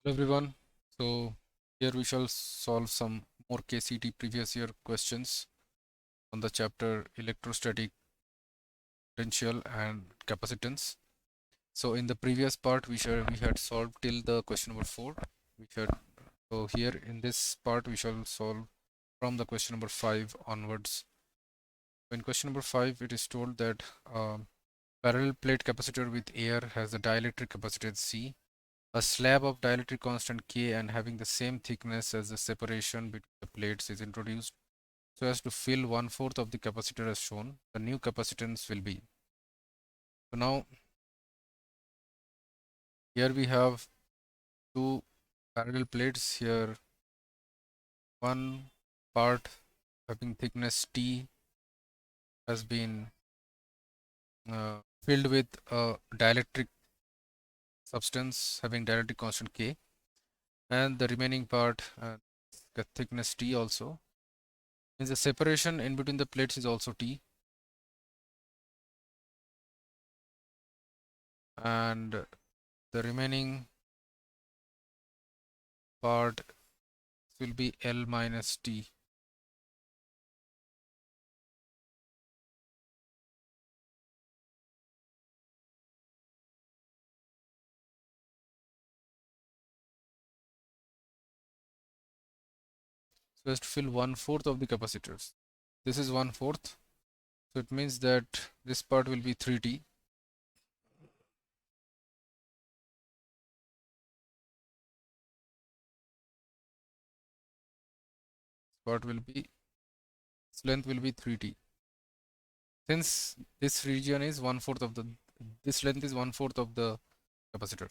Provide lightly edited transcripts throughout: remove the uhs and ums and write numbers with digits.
Hello everyone. So here we shall solve some more KCET previous year questions on the chapter electrostatic, potential and capacitance. So in the previous part we had solved till the question number 4. We had so here in this part we shall solve from the question number 5 onwards. In question number 5 it is told that parallel plate capacitor with air has a dielectric capacitance C. A slab of dielectric constant K and having the same thickness as the separation between the plates is introduced so as to fill 1/4 of the capacitor as shown. The new capacitance will be. So now here we have two parallel plates here. One part having thickness T has been filled with a dielectric substance having dielectric constant K, and the remaining part the thickness T also means the separation in between the plates is also T, and the remaining part will be L minus T. So as to fill 1/4 of the capacitors. This is 1/4. So it means that this part will be 3T. Part will be, its length will be 3T. Since this region is 1/4 of the, this length is 1/4 of the capacitor.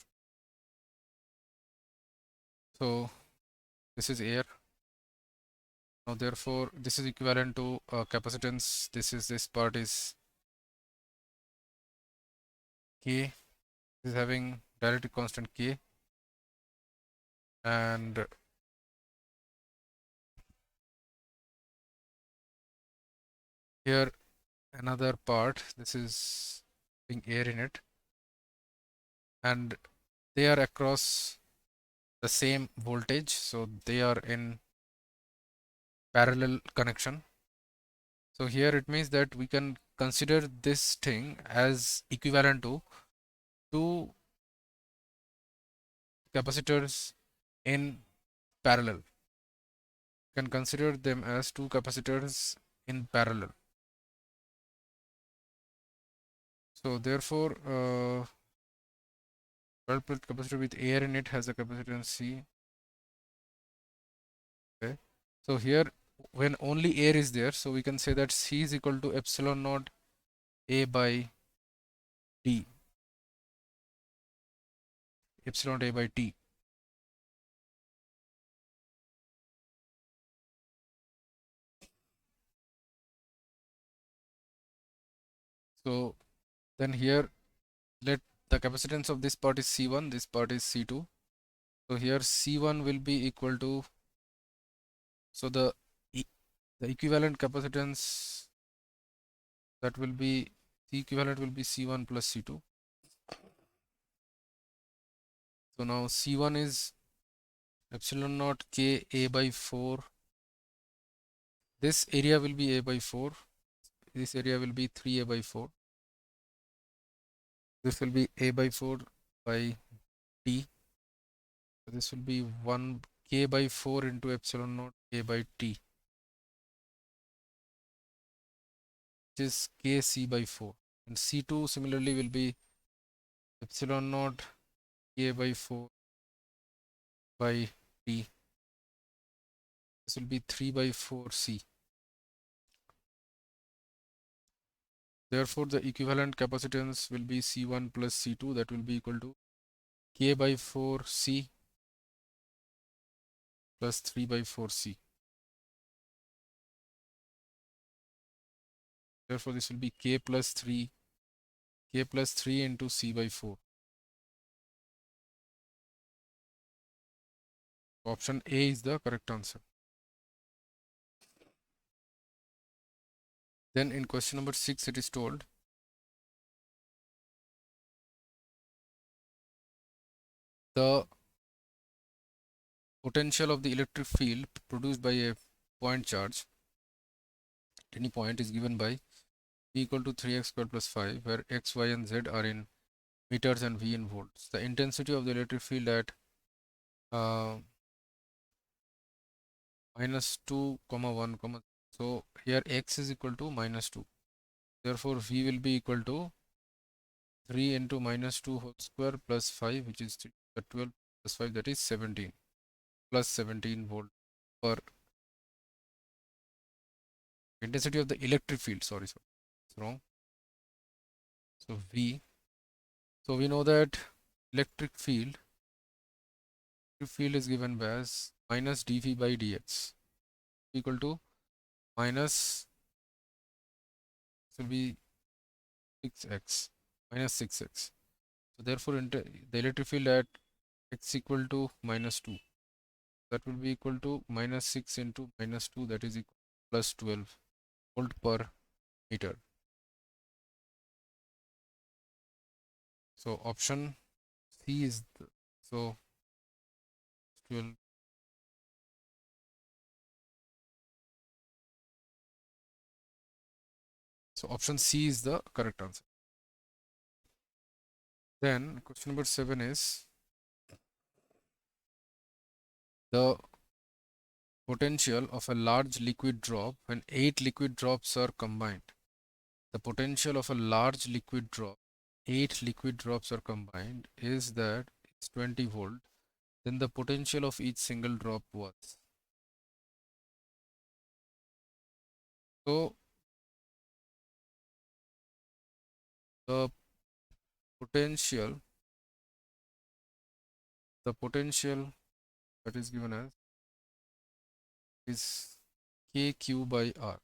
So this is air. Now therefore this is equivalent to capacitance. This part is K. This is having dielectric constant K, and here another part, this is having air in it, and they are across the same voltage, so they are in parallel connection. So here it means that we can consider this thing as equivalent to two capacitors in parallel. You can consider them as two capacitors in parallel. So therefore, 12 plate capacitor with air in it has a capacitance C. Okay. So here, when only air is there, so we can say that C is equal to epsilon naught A by T. Epsilon A by T. So then here, let the capacitance of this part is C1, this part is C2. So here C1 will be equal to, so the equivalent capacitance that will be, the equivalent will be C1 plus C2. So now C1 is epsilon naught K A by 4. This area will be A by 4. This area will be 3A by 4. This will be A by 4 by T. So this will be 1 K by 4 into epsilon naught K by T, which is KC by 4. And C2 similarly will be epsilon naught K by 4 by T. This will be 3 by 4 C. Therefore, the equivalent capacitance will be C1 plus C2, that will be equal to K by 4 C plus 3 by 4 C. Therefore, this will be K plus 3 into C by 4. Option A is the correct answer. Then in question number 6 it is told the potential of the electric field produced by a point charge at any point is given by V equal to 3x squared plus 5, where x, y, and z are in meters and V in volts. The intensity of the electric field at uh, minus 2, comma 1, comma. So here x is equal to minus 2. Therefore, V will be equal to 3 into minus 2 whole square plus 5, which is 12 plus 5, that is 17, plus 17 volt per intensity of the electric field. Sorry, it's wrong. So V. So we know that electric field is given by as minus dV by dx equal to minus, this will be 6x, minus 6x. So therefore, the electric field at x equal to minus 2, that will be equal to minus 6 into minus 2, that is equal to plus 12 volt per meter. So option C is so 12. So option C is the correct answer. Then question number 7 is the potential of a large liquid drop when 8 liquid drops are combined. The potential of a large liquid drop, 8 liquid drops are combined, is that it's 20 volt. Then the potential of each single drop was. So the potential, that is given as is kq by r.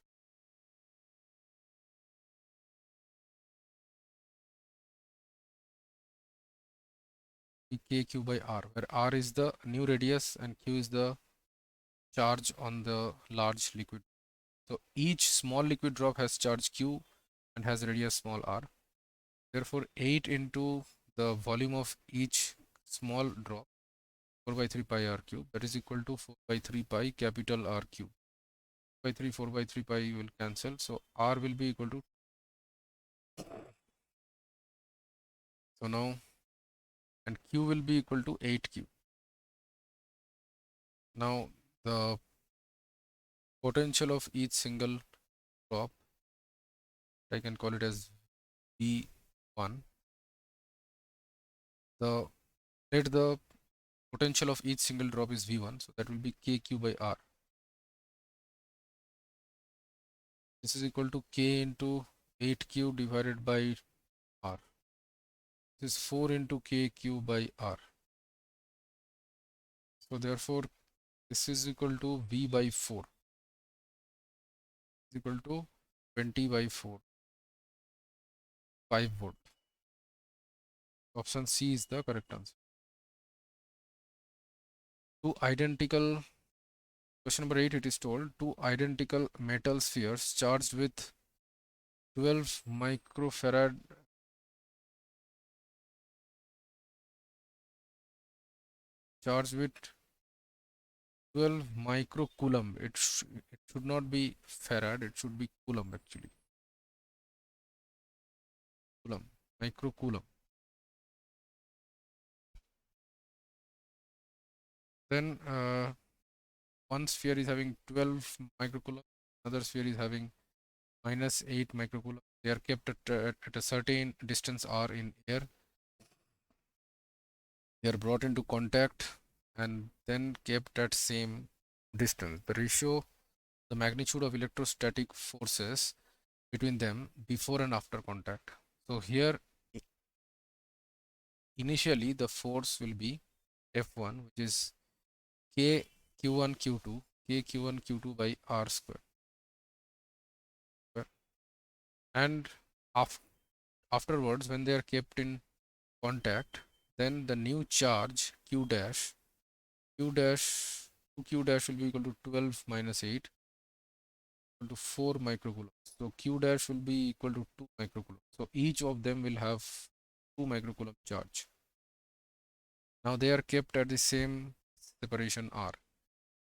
Kq by r, where r is the new radius and q is the charge on the large liquid. So each small liquid drop has charge q and has radius small r. Therefore, 8 into the volume of each small drop, 4 by 3 pi r cube, that is equal to 4 by 3 pi capital R cube. 4 by 3 pi will cancel. So R will be equal to, so now, and Q will be equal to 8Q. Now the potential of each single drop, I can call it as V1. Let the potential of each single drop is V1, so that will be KQ by R. This is equal to K into 8Q divided by R. This is 4 into KQ by R. So therefore, this is equal to V by 4 is equal to 20 by 4, 5 volt. Option C is the correct answer. Question number 8, it is told two identical metal spheres charged with 12 microfarad charged with 12 microcoulomb. It should not be farad, it should be coulomb actually. Coulomb, microcoulomb. Then one sphere is having 12 microcoulomb, another sphere is having minus 8 microcoulomb. They are kept at a certain distance r in air. They are brought into contact and then kept at same distance. The ratio, the magnitude of electrostatic forces between them before and after contact. So here initially the force will be F1, which is K Q1 Q2, K Q1 Q2 by R square. And afterwards, when they are kept in contact, then the new charge Q dash, Q dash will be equal to 12 minus 8 equal to 4 microcoulombs. So Q dash will be equal to 2 microcoulombs. So each of them will have 2 microcoulomb charge. Now they are kept at the same separation r.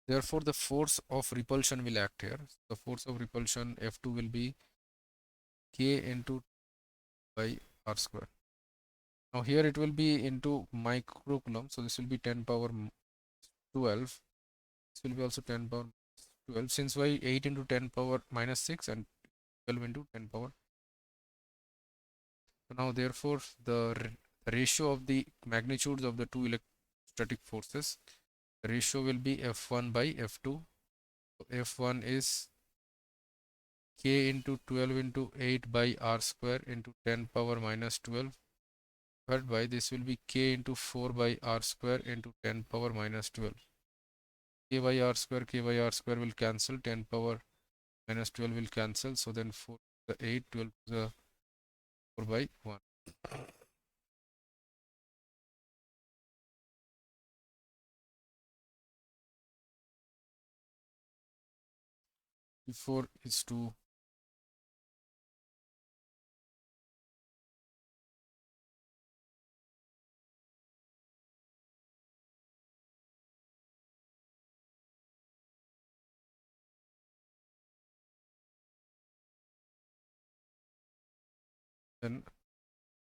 Therefore, the force of repulsion will act here. The force of repulsion F2 will be K into by r square. Now here it will be into microcoulomb, so this will be 10 power 12. This will be also 10 power 12. Since why 8 into 10 power minus 6 and 12 into 10 power. So now therefore the ratio of the magnitudes of the two electrostatic forces, the ratio will be F1 by F2. So F1 is K into 12 into 8 by r square into 10 power minus 12, divided by this will be K into 4 by r square into 10 power minus 12. K by r square will cancel, 10 power minus 12 will cancel, so then 4 to the 8, 12 to the 4 by 1. 4 is to then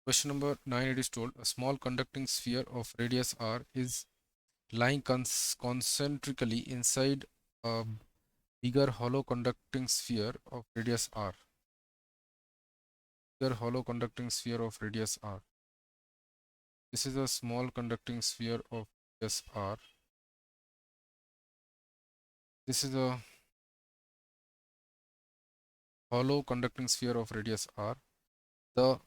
question number 9, it is told a small conducting sphere of radius r is lying concentrically inside a bigger hollow conducting sphere of radius r. Bigger hollow conducting sphere of radius r. This is a small conducting sphere of radius r. This is a hollow conducting sphere of radius r. The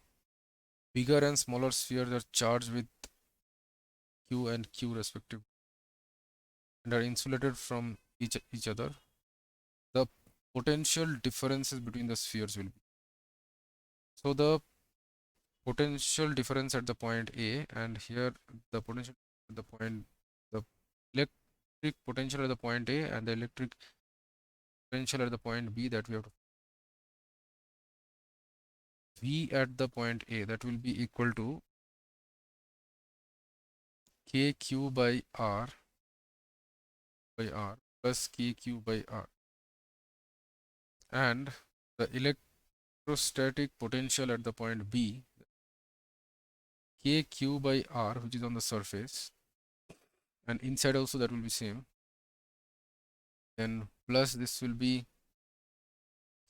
bigger and smaller spheres are charged with q and q respectively and are insulated from each other. The potential differences between the spheres will be. So the potential difference at the point A, and here the potential at the point, the electric potential at the point A and the electric potential at the point B, that we have to V at the point A, that will be equal to KQ by R plus KQ by R, and the electrostatic potential at the point B, KQ by R, which is on the surface, and inside also that will be same, then plus this will be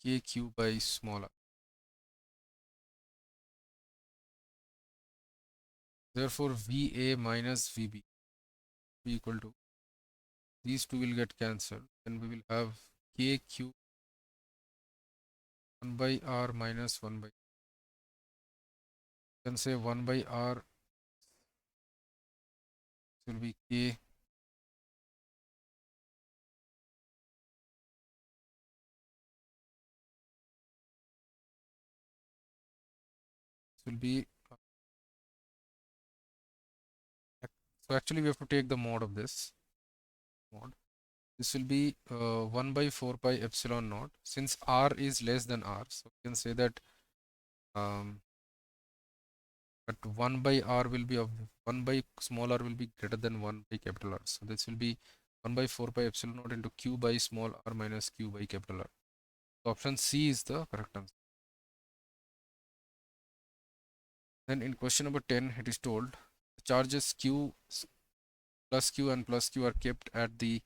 KQ by small r. Therefore VA minus VB be equal to, these two will get cancelled, and we will have KQ 1 by R minus 1 by, you can say 1 by R will be K will be so actually we have to take the mod of this mod. This will be 1 by 4 pi epsilon naught, since R is less than R, so we can say that but 1 by R will be of 1 by small r will be greater than 1 by capital R. So this will be 1 by 4 pi epsilon naught into q by small r minus q by capital R. So option C is the correct answer. Then in question number 10, it is told the charges q plus q and plus q are kept at the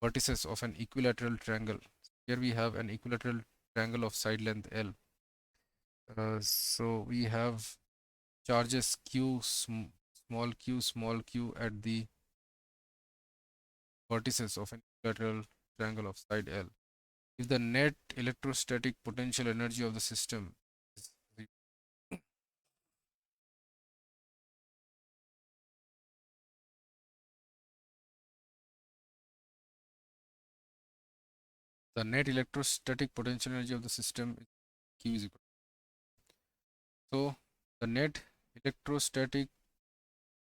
vertices of an equilateral triangle. Here we have an equilateral triangle of side length L. So we have charges q small q at the vertices of an equilateral triangle of side L. If the net electrostatic potential energy of the system is the net electrostatic potential energy of the system is Q is equal. So the net electrostatic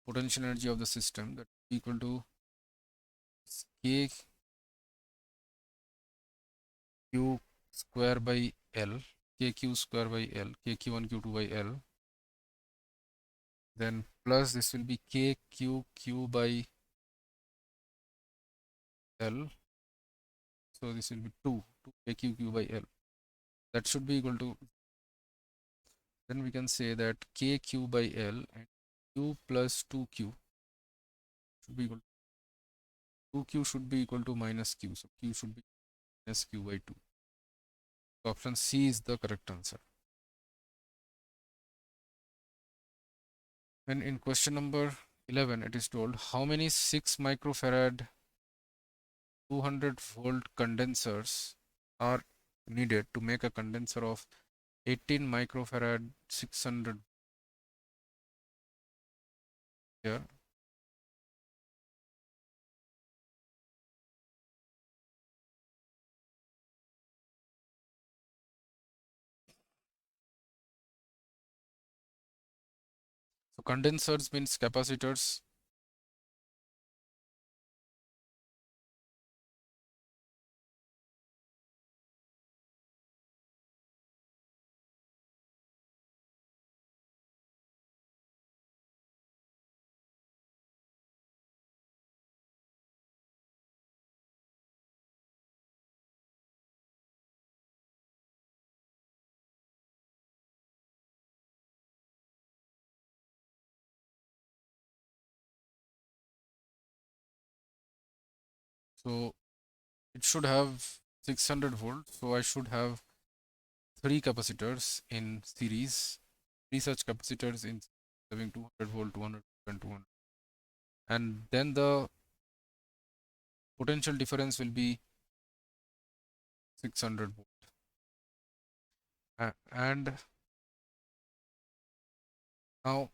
potential energy of the system, that is equal to K Q square by L, KQ square by L, KQ1 Q2 by L, then plus this will be KQ Q by L. So this will be 2 kqq by L. That should be equal to, then we can say that kq by L and q plus 2q should be equal to 2q should be equal to minus q. So q should be minus q by 2. So option C is the correct answer. And in question number 11, it is told how many 6 microfarad 200-volt condensers are needed to make a condenser of 18 microfarad 600 here. So condensers means capacitors. So it should have 600 volts. So I should have 3 capacitors in series, 3 such capacitors in having 200 volt, 200 and 200. And then the potential difference will be 600 volt. And now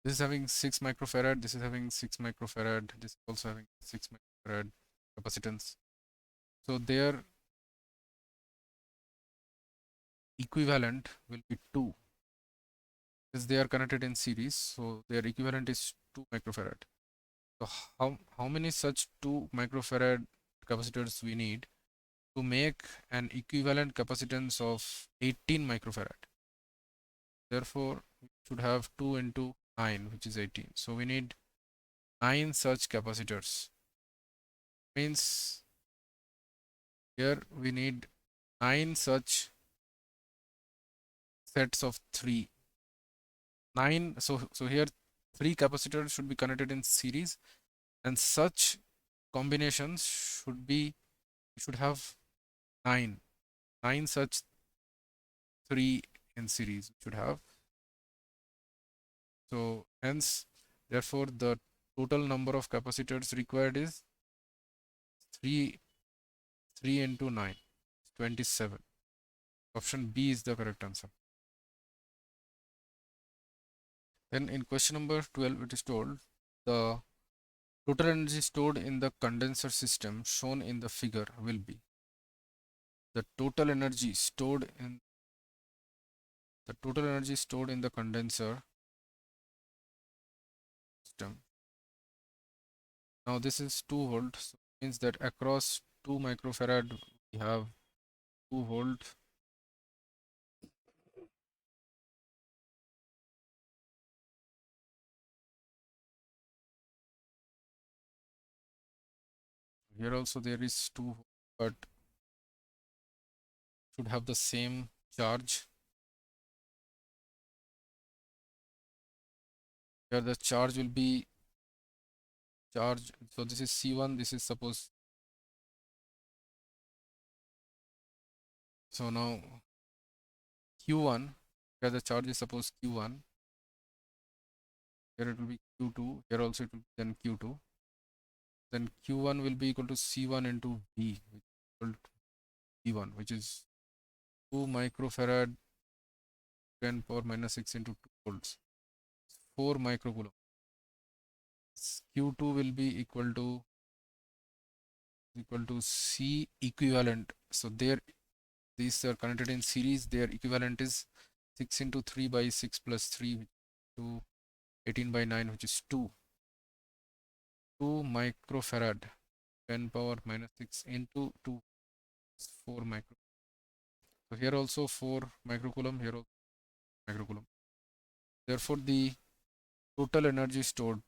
this is having 6 microfarad, this is having 6 microfarad, this is also having 6 microfarad capacitance. So their equivalent will be 2, because they are connected in series. So their equivalent is 2 microfarad. So how many such 2 microfarad capacitors we need to make an equivalent capacitance of 18 microfarad? Therefore, we should have 2 into 9, which is 18. So we need 9 such capacitors. Means here we need 9 such sets of 3. 9. So here 3 capacitors should be connected in series, and such combinations should have 9 such 3 in series should have. So hence, therefore, the total number of capacitors required is 3 into 9, 27. Option B is the correct answer. Then in question number 12, it is told the total energy stored in the condenser system shown in the figure will be the total energy stored in the condenser system. Now this is 2 volt, so it means that across 2 microfarad we have 2 volt. Here also there is 2, but should have the same charge. Here the charge will be charge. So this is C1, this is suppose. So now Q1, here the charge is suppose Q1. Here it will be Q2. Here also it will be then Q2. Then Q1 will be equal to C1 into V, which is equal to V1, which is 2 microfarad 10 power minus 6 into 2 volts, 4 microcoulomb. Q2 will be equal to C equivalent. So there these are connected in series. Their equivalent is 6 into 3 by 6 plus 3, which is to 18 by 9, which is 2 microfarad 10 power minus 6 into 2 is 4 micro. So here also 4 microcoulomb, here also microcoulomb. Therefore the total energy stored,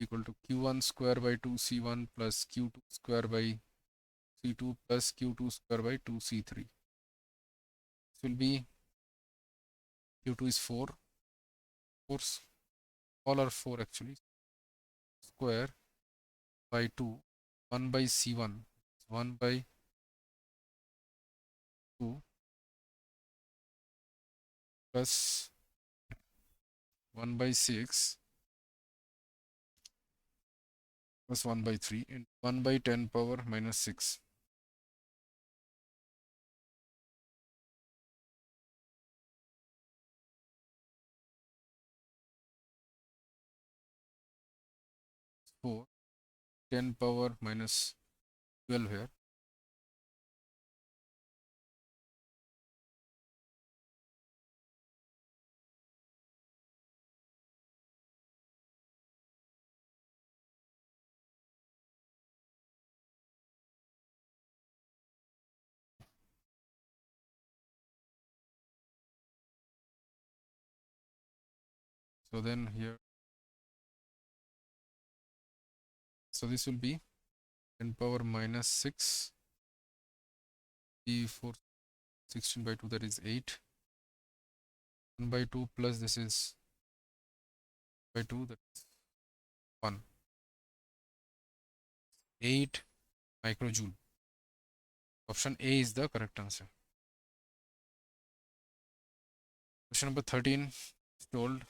equal to q1 square by 2c1 plus q2 square by c2 plus q2 square by 2c3. This will be q2 is 4, all are 4 actually, square by 2, 1 by c1, 1 by 2 plus 1 by 6 plus 1 by 3 and 1 by 10 power minus 6. So 10 power minus 12 here. So then here, so this will be 10 power minus 6, e4 16 by 2, that is 8, 1 by 2 plus this is by 2, that is 1, 8 microjoule. Option A is the correct answer. Question number 13 is told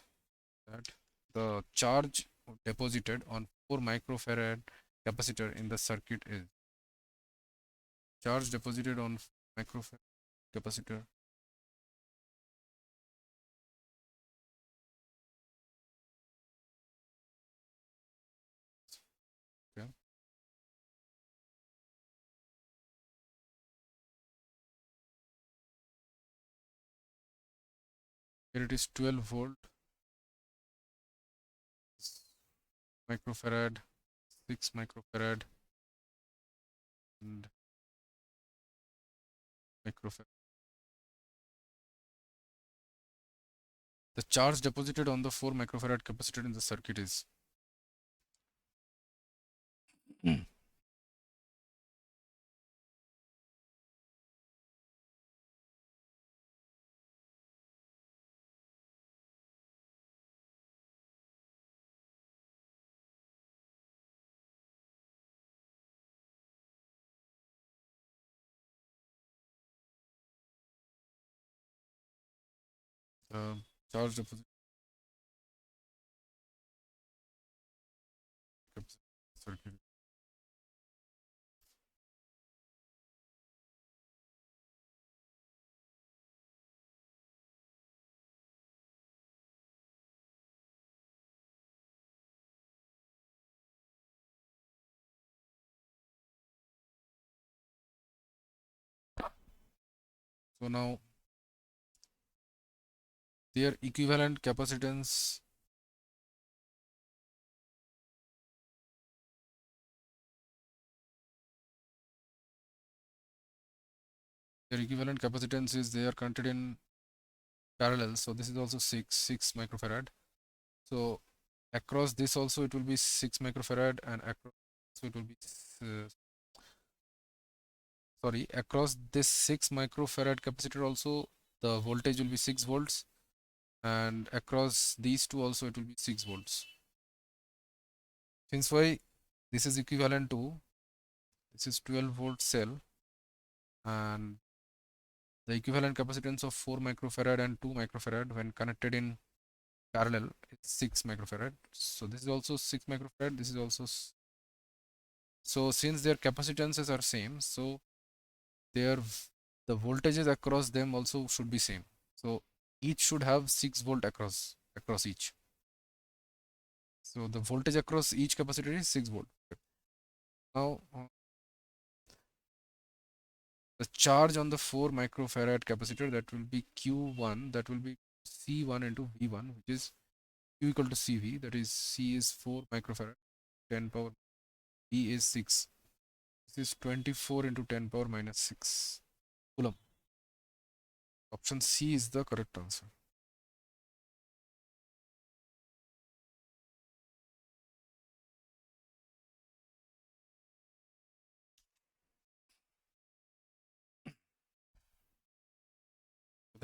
that the charge deposited on 4 microfarad capacitor in the circuit is charge deposited on microfarad capacitor. Okay. Here it is 12 volt microfarad, 6 microfarad and microfarad. The charge deposited on the 4 microfarad capacitor in the circuit is charge deposited circuit. So now their equivalent capacitance is they are connected in parallel. So this is also 6 microfarad. So across this also it will be 6 microfarad and across so it will be across this 6 microfarad capacitor also the voltage will be 6 volts, and across these two also it will be 6 volts. Since why this is equivalent to this is 12 volt cell, and the equivalent capacitance of 4 microfarad and 2 microfarad when connected in parallel is 6 microfarad. So this is also 6 microfarad, this is also so since their capacitances are same, so their the voltages across them also should be same. So each should have 6 volt across each. So the voltage across each capacitor is 6 volt. Now the charge on the 4 microfarad capacitor, that will be Q1, that will be C1 into V1, which is Q equal to CV, that is C is 4 microfarad, 10 power, V is 6. This is 24 into 10 power minus 6 coulomb. Option C is the correct answer.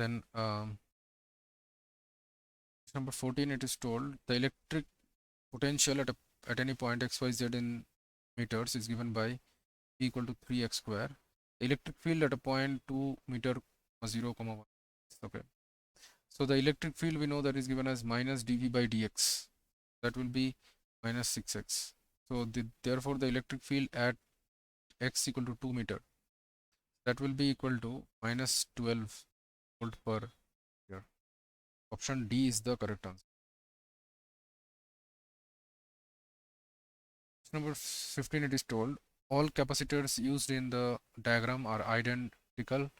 Then number 14, it is told the electric potential at any point xyz in meters is given by E equal to 3x square. The electric field at a point 2 meter 0, 1. Okay. So the electric field we know that is given as minus dv by dx. That will be minus 6x. So therefore the electric field at x equal to 2 meter, that will be equal to minus 12 volt per year. Option D is the correct answer. Number 15, it is told all capacitors used in the diagram are identical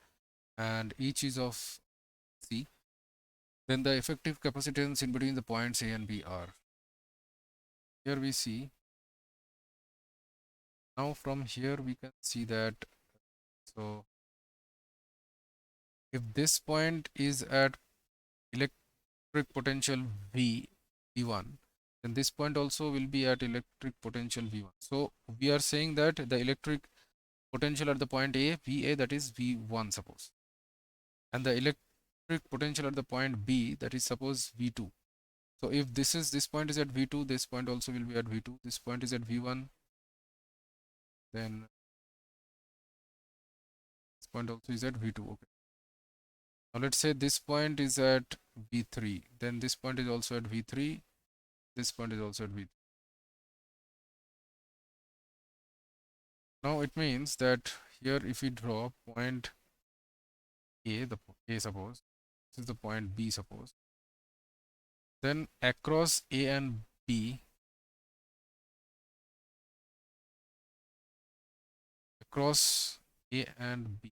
and each is of C. Then the effective capacitance in between the points A and B are. Here we see, now from here we can see that, so if this point is at electric potential V1, then this point also will be at electric potential V1. So we are saying that the electric potential at the point A, VA, that is V1 suppose, and the electric potential at the point B, that is suppose V2. So if this point is at V2, this point also will be at V2. This point is at V1, then this point also is at V2. Okay. Now let's say this point is at V3, then this point is also at V3. This point is also at V3. Now it means that here if we draw point A, the A suppose, this is the point B suppose, then across A and B, across A and B,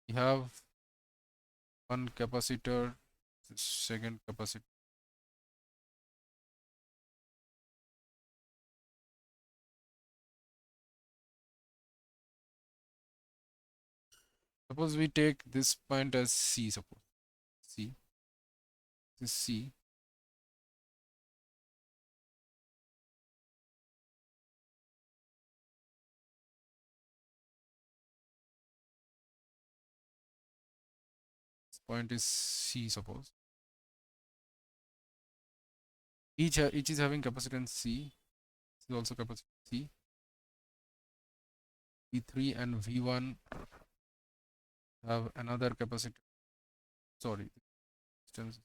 we have one capacitor, second capacitor. Suppose we take this point as C, suppose C, this C. This point is C, suppose. Each is having capacitance C. This is also capacitance C. V3 and V1 have another capacitor. Sorry, distance.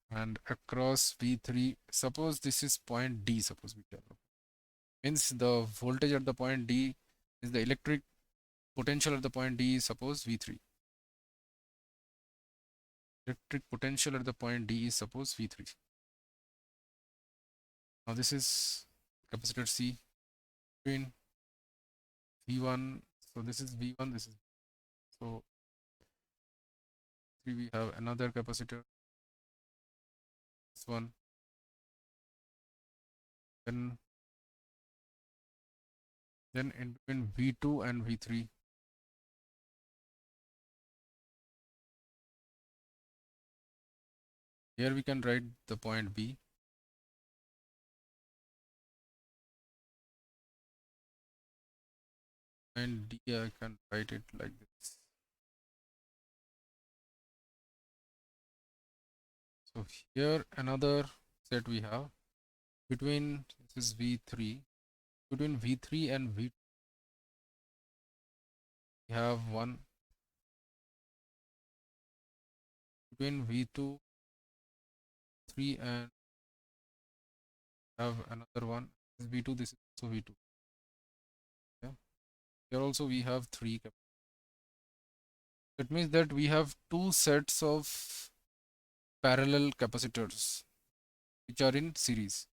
And across V3, suppose this is point D, suppose we tell. Means the voltage at the point D is the electric potential at the point D is suppose V3. Electric potential at the point D is suppose V3. Now this is capacitor C between V1. So this is V1, this is, so we have another capacitor, this one. Then in between V2 and V3, here we can write the point B. And D, I can write it like this. So here another set we have between, this is V3, between V3 and V2 we have one, between V2, 3 and have another one. This is V2, this is also V2. Yeah. Here also we have three. That means that we have two sets of parallel capacitors which are in series.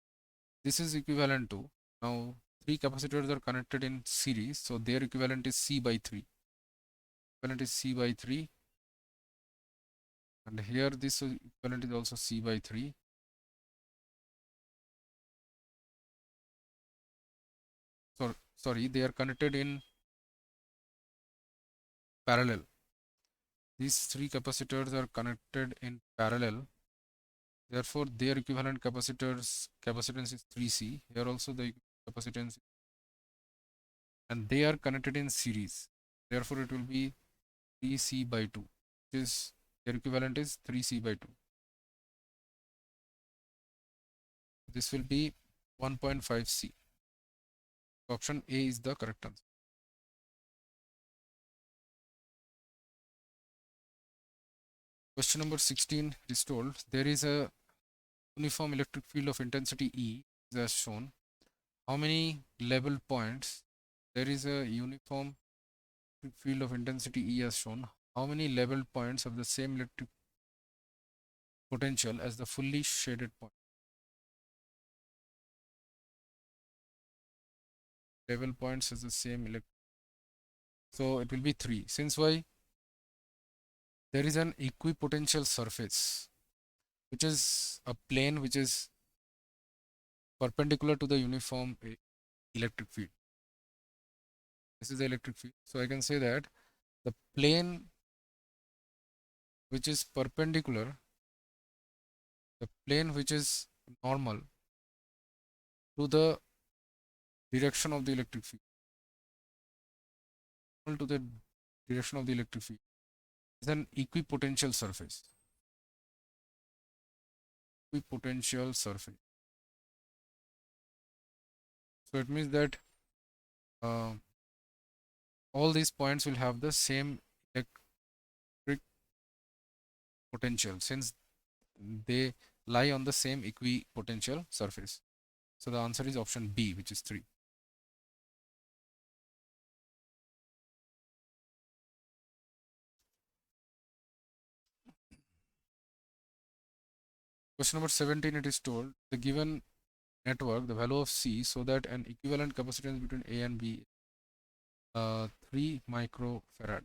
This is equivalent to, now three capacitors are connected in series, so their equivalent is C by 3. Equivalent is C by 3, and here this equivalent is also C by 3. So sorry, they are connected in parallel. These three capacitors are connected in parallel, Therefore, their equivalent capacitance is 3C. Here also the capacitance, and they are connected in series. Therefore, it will be 3C by 2, which is their equivalent is 3C by 2. This will be 1.5C. Option A is the correct answer. Question number 16 is told there is a uniform electric field of intensity E as shown. How many level points? There is a uniform electric field of intensity E as shown. How many level points of the same electric potential as the fully shaded point? Level points is the same electric. So it will be 3. Since why? There is an equipotential surface, which is a plane which is perpendicular to the uniform electric field. This is the electric field. So I can say that the plane which is perpendicular, the plane which is normal to the direction of the electric field, to the direction of the electric field, is an equipotential surface. Equipotential surface. So it means that uh, all these points will have the same electric potential since they lie on the same equipotential surface. So the answer is option B, which is 3. Question number 17, it is told the given network, the value of C, so that an equivalent capacitance between A and B, 3 microfarad.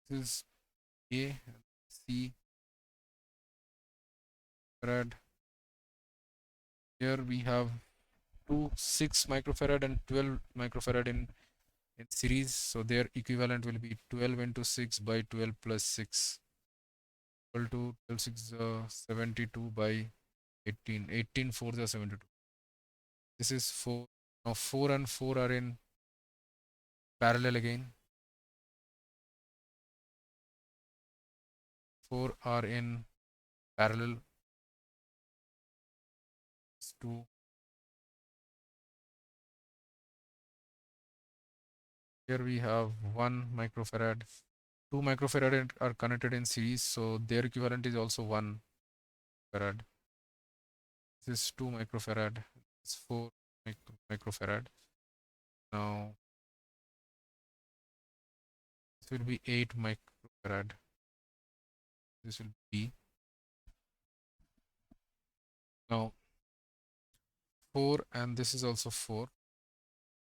This is A and C farad. Here we have 6 microfarad and 12 microfarad in series. So their equivalent will be 12 into 6 by 12 plus 6 equal to 12 6 72 by 18. 18 4 is 72. This is 4. Now 4 and 4 are in parallel again. 4 are in parallel. 2. Here we have 1 microfarad. 2 microfarad are connected in series, so their equivalent is also 1 farad. This is 2 microfarad. This is 4 microfarad. Now this will be 8 microfarad. This will be now 4, and this is also 4.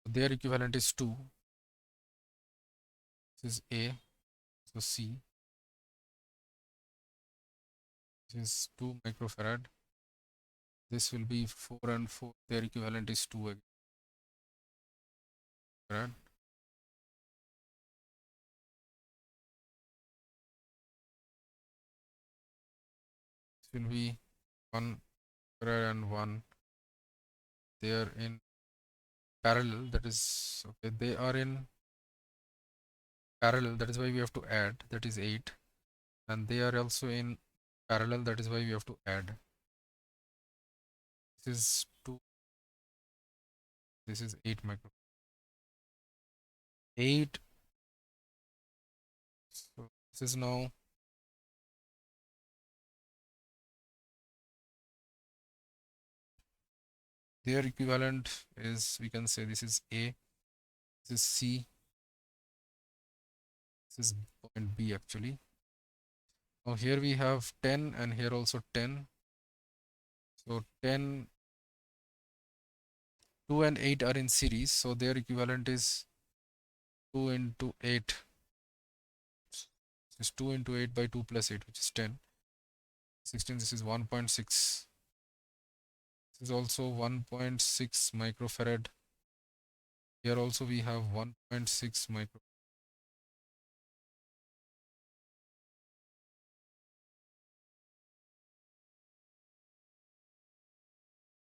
Their equivalent is 2. This is A. So C. This is 2 microfarad. This will be 4 and 4. Their equivalent is 2 again. Farad. This will be 1 farad and 1. They are in parallel. That is okay. They are in parallel. That is why we have to add. That is 8. And they are also in parallel. That is why we have to add. This is 2. This is 8 micro. 8. So this is now their equivalent is, we can say this is A, this is C, this is point B actually. Now here we have 10 and here also 10. So 10, 2 and 8 are in series. So their equivalent is 2 into 8. This is 2 into 8 by 2 plus 8, which is 10. 16, this is 1.6. This is also 1.6 microfarad. Here also we have 1.6 micro.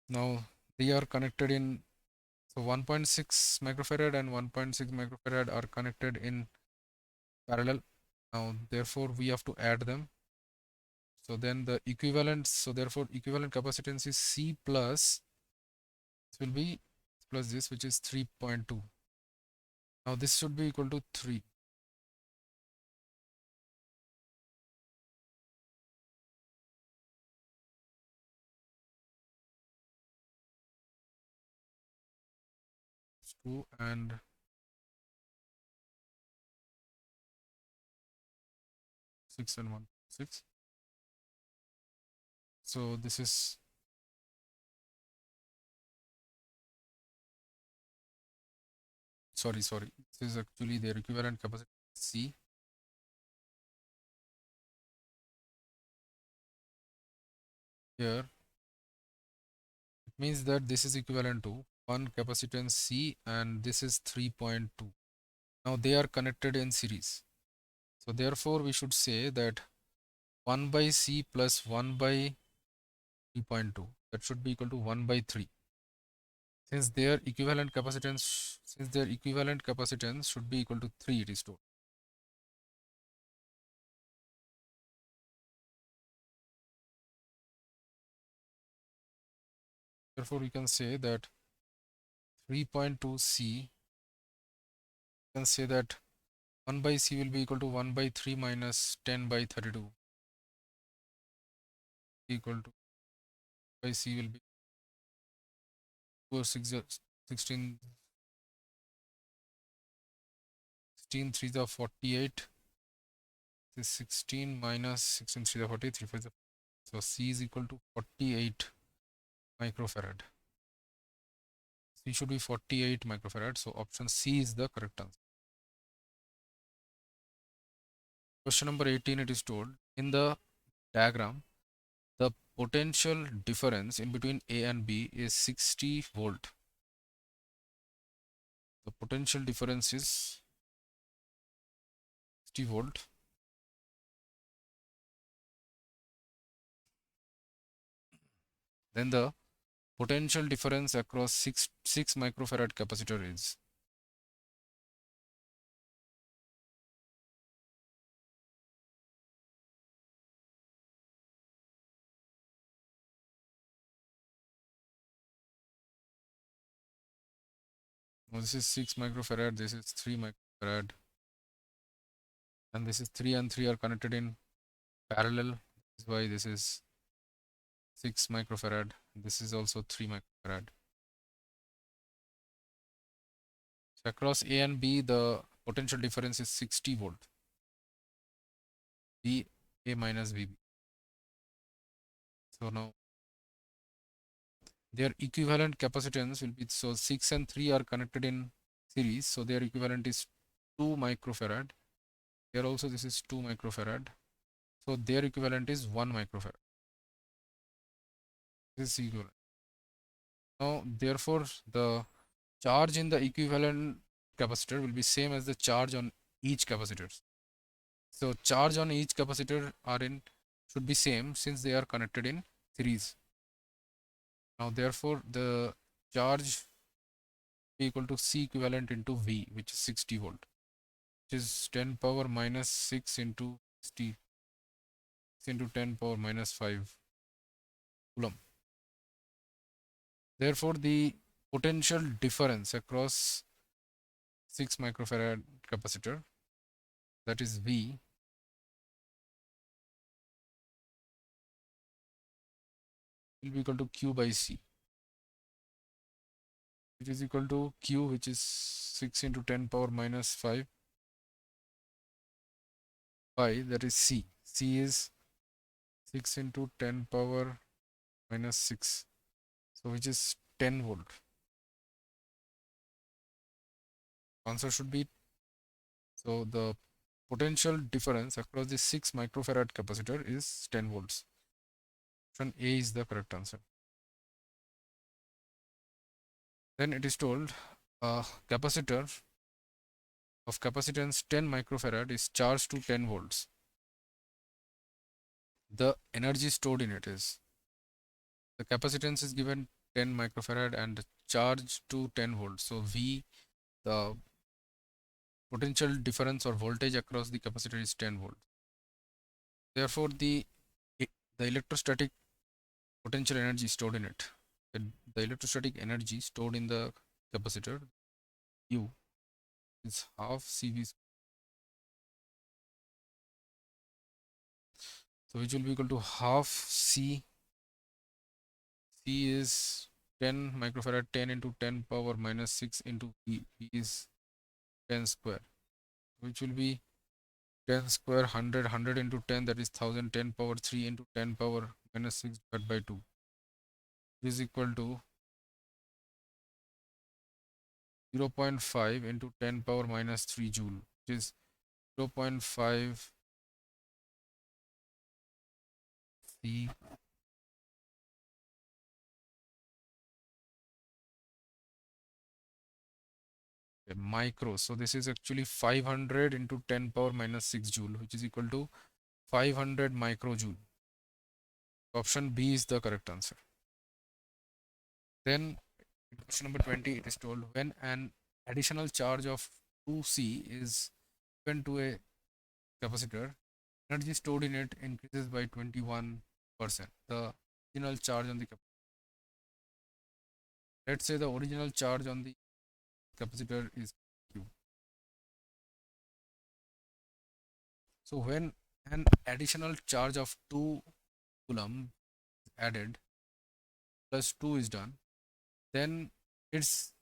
Now they are connected in, so 1.6 microfarad and 1.6 microfarad are connected in parallel. Now therefore we have to add them. So then the equivalent, so therefore equivalent capacitance is C plus, this will be plus this, which is 3.2. Now this should be equal to 3. It's 2 and 6 and 1.6. So this is, sorry, this is actually their equivalent capacitance C. Here it means that this is equivalent to 1 capacitance C and this is 3.2. Now they are connected in series. So therefore we should say that 1 by C plus 1 by 3.2, that should be equal to 1 by 3. Since their equivalent capacitance should be equal to 3, it is told. Therefore we can say that 3.2 C, we can say that 1 by C will be equal to 1 by 3 minus 10 by 32, equal to by C will be 2 or 6, 16, 16 3 are 48. This is 16 minus 16 3 are 48, 3 5 are, so C is equal to 48 microfarad. C should be 48 microfarad. So option C is the correct answer. Question number 18, it is told in the diagram the potential difference in between A and B is 60 volt. The potential difference is 60 volt. Then the potential difference across 6 microfarad capacitor is, now this is 6 microfarad, this is 3 microfarad, and this is 3 and 3 are connected in parallel. This is why this is 6 microfarad. This is also 3 microfarad. So across A and B, the potential difference is 60 volt. B A minus BB. So now their equivalent capacitance will be, so 6 and 3 are connected in series, so their equivalent is 2 microfarad. Here also this is 2 microfarad. So their equivalent is 1 microfarad. This is equivalent. Now therefore the charge in the equivalent capacitor will be same as the charge on each capacitor. So charge on each capacitor should be same since they are connected in series. Now therefore the charge equal to C equivalent into V, which is 60 volt, which is 10 power minus 6 into 60 into 10 power minus 5 coulomb. Therefore the potential difference across 6 microfarad capacitor, that is V, will be equal to Q by C, which is equal to Q, which is 6 into 10 power minus 5 by, that is C. C is 6 into 10 power minus 6, so which is 10 volt. Answer should be, so the potential difference across the 6 microfarad capacitor is 10 volts. Option A is the correct answer. Then it is told a capacitor of capacitance 10 microfarad is charged to 10 volts. The energy stored in it is, the capacitance is given 10 microfarad and the charge to 10 volts. So V, the potential difference or voltage across the capacitor is 10 volt. Therefore, the electrostatic potential energy stored in it, the electrostatic energy stored in the capacitor U is half cv, so which will be equal to half C. C is 10 microfarad, 10 into 10 power minus 6 into V. V is 10 square, which will be 10 square 100, 100 into 10, that is 1000, 10 power 3 into 10 power minus 6 divided by 2 is equal to 0.5 into 10 power minus 3 joule, which is 0.5 C micro. So this is actually 500 into 10 power minus 6 joule, which is equal to 500 microjoule. Option B is the correct answer. Then question number 20, it is told when an additional charge of 2C is given to a capacitor, energy stored in it increases by 21%. The original charge on the capacitor. Let's say the original charge on the capacitor is Q. So when an additional charge of 2 coulomb added plus 2 is done, then it's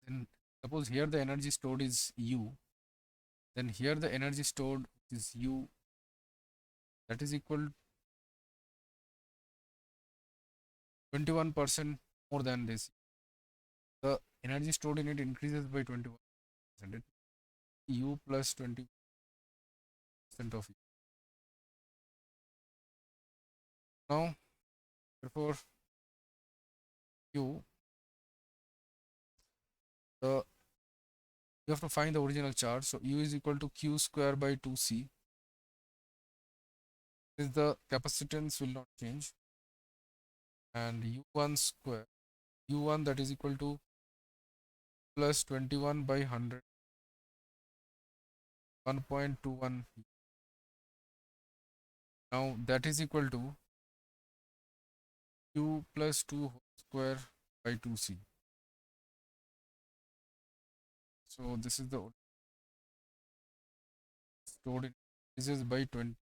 then suppose here the energy stored is U, then here the energy stored is U, that is equal 21% more than this. The energy stored in it increases by 21%. U plus 20% of U. Now, therefore, U, the you have to find the original charge. So U is equal to Q square by 2C. Since the capacitance will not change, and U1 square, U1 that is equal to plus 21 by 100, 1.21. Now that is equal to Q plus 2 whole square by 2C. So this is the stored in increases by 20%.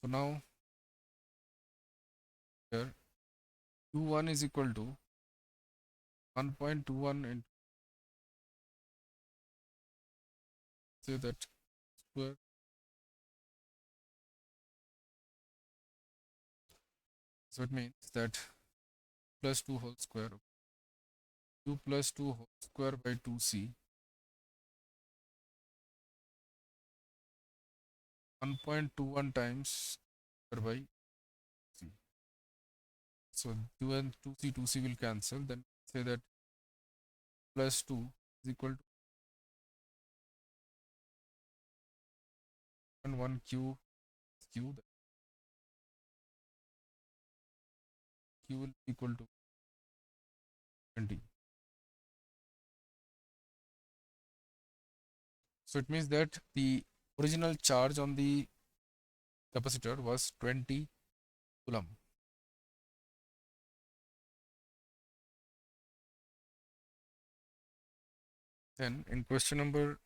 So now here Q1 is equal to 1.21 into say that square. So it means that plus 2 whole square, Q plus 2 whole square by 2C, 1.21 times square by C. So 2 and 2C, 2C will cancel. Then say that plus 2 is equal to 1 Q Q. Q will be equal to 20. So it means that the original charge on the capacitor was 20 coulomb. Then in question number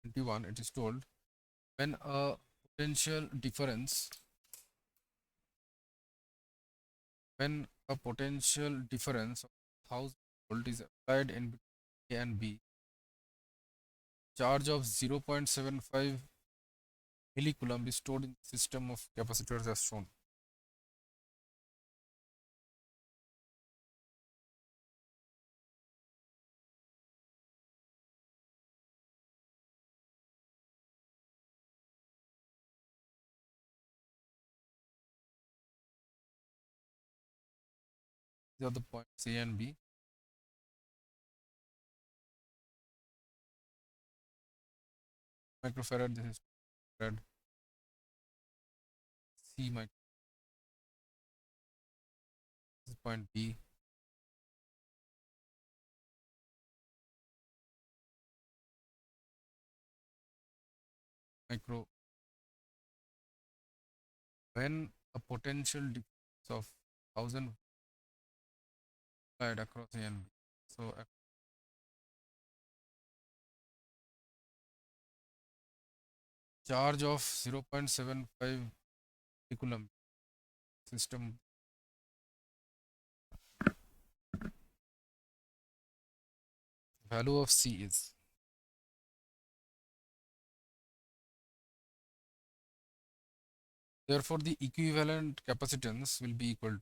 21, it is told when a potential difference of 1000 volt is applied in between A and B, charge of 0.75 millicoulomb is stored in the system of capacitors as shown. These are the points A and B. Microfarad, this is farad, C microfarad. point B. Micro. When a potential difference of 1000 applied across A and B. So a charge of 0.75 coulomb system, value of C is, therefore the equivalent capacitance will be equal to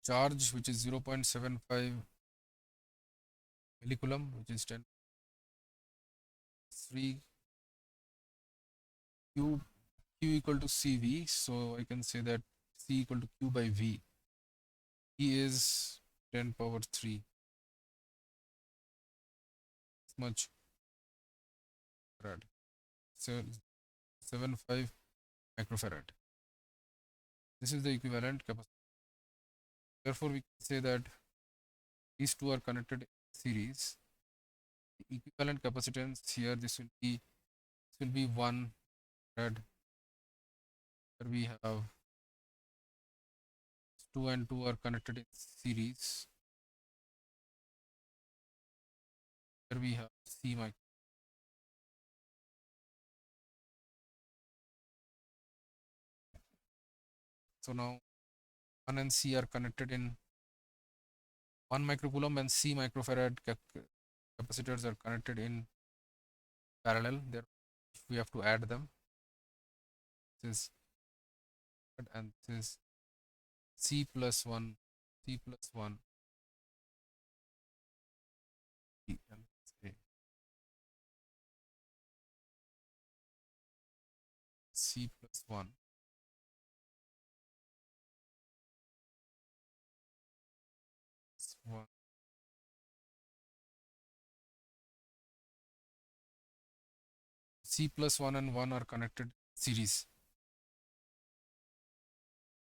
charge, which is 0.75 millicoulomb, which is 10 3 q, q equal to cv. So I can say that C equal to q by v. E is 10 power 3, it's much farad, so 75 microfarad. This is the equivalent capacity. Therefore, we can say that these two are connected in series. The equivalent capacitance here, this will be 1 farad. Here we have 2 and 2 are connected in series. Here we have C micro. So now 1 and C are connected in 1 microcoulomb, and C microfarad capacitors are connected in parallel. There we have to add them. This is, and this is C plus 1, C plus 1, C, and A. C plus 1, 1, C plus 1 and 1 are connected series.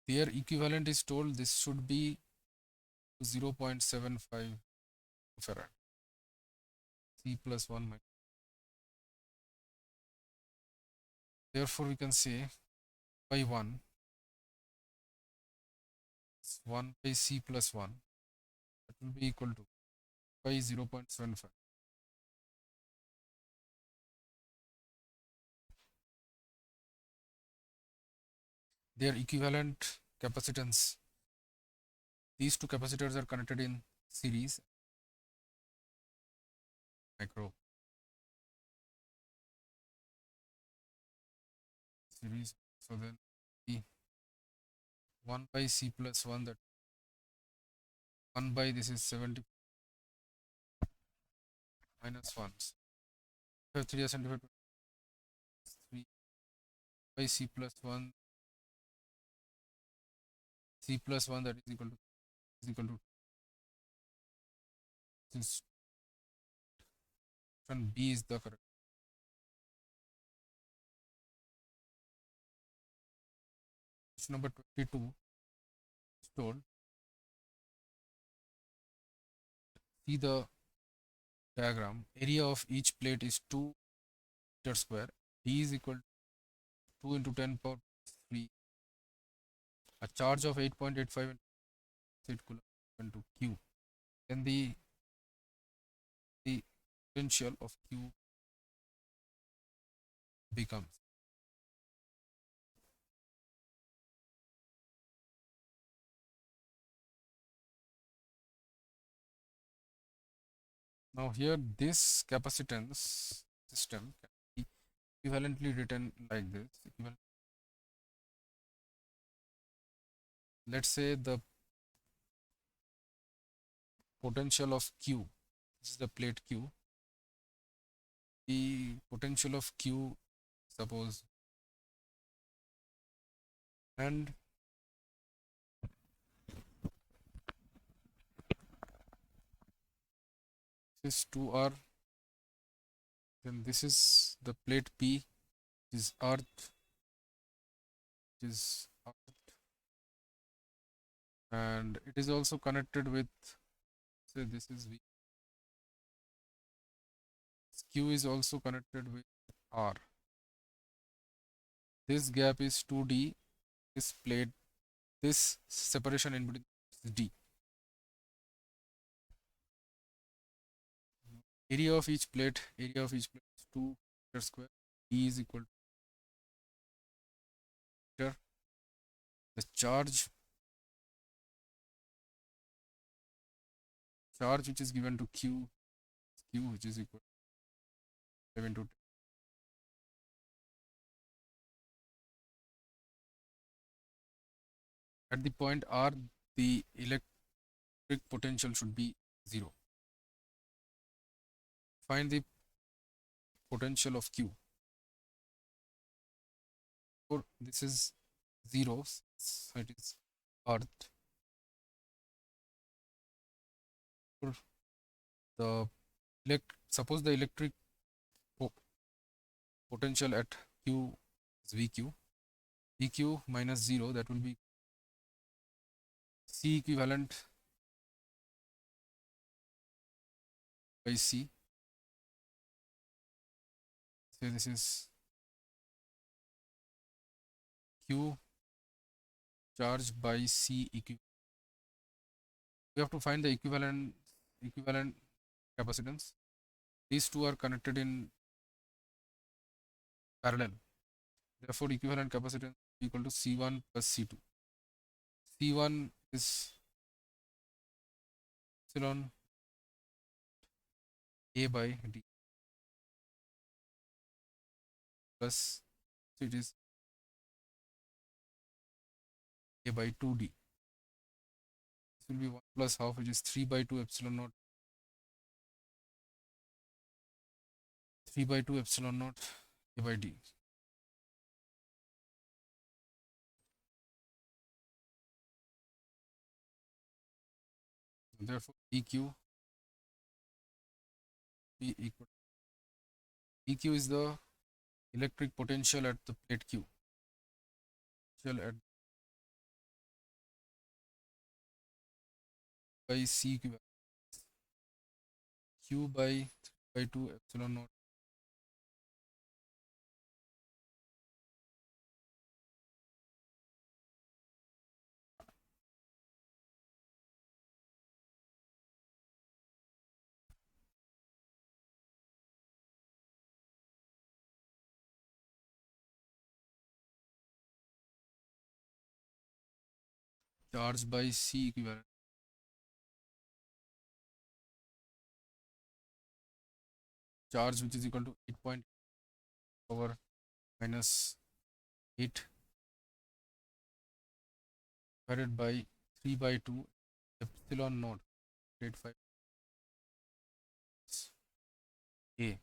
Their equivalent is told this should be 0.75 farad. C plus 1 micro. Therefore, we can say by 1 is 1 by C plus 1, that will be equal to by 0.75. Their equivalent capacitance, these two capacitors are connected in series, micro series. So then the 1 by C plus 1, that 1 by this is 70 minus 1. 3 75 3 by C plus 1, C plus 1, that is equal to this, and B is the correct. Question number 22 is told, see the diagram. Area of each plate is 2 meter square. D is equal to 2 into 10 power 3. A charge of 8.85 coulomb into Q. Then the potential of Q becomes, now here this capacitance system can be equivalently written like this. Let's say the potential of Q, this is the plate Q, the potential of Q, suppose, and this 2R, then this is the plate P, is earth, is earth, and it is also connected with, say this is V. Q is also connected with R. This gap is 2D. This plate, this separation in between is D. Area of each plate is 2 meter square. D is equal to meter. The charge which is given to Q which is equal to 7 to 10. At the point R, the electric potential should be 0. Find the potential of Q. For this is 0, so it is earth. For the suppose the electric potential at Q is VQ. VQ minus 0, that will be C equivalent by C. So this is Q charge by C equivalent. We have to find the equivalent capacitance. These two are connected in parallel. Therefore, equivalent capacitance is equal to C1 plus C2. C1 is epsilon A by D plus, so it is A by 2D. This will be 1 plus half, which is 3 by 2 epsilon naught. 3 by 2 epsilon naught A by D. Therefore, EQ be equal. EQ is the electric potential at the plate Q. Potential at by C equivalent. Q by 3 by 2 epsilon naught. Charge by C equivalent. Charge which is equal to 8 power minus 8 divided by 3 by 2 epsilon naught 85 A.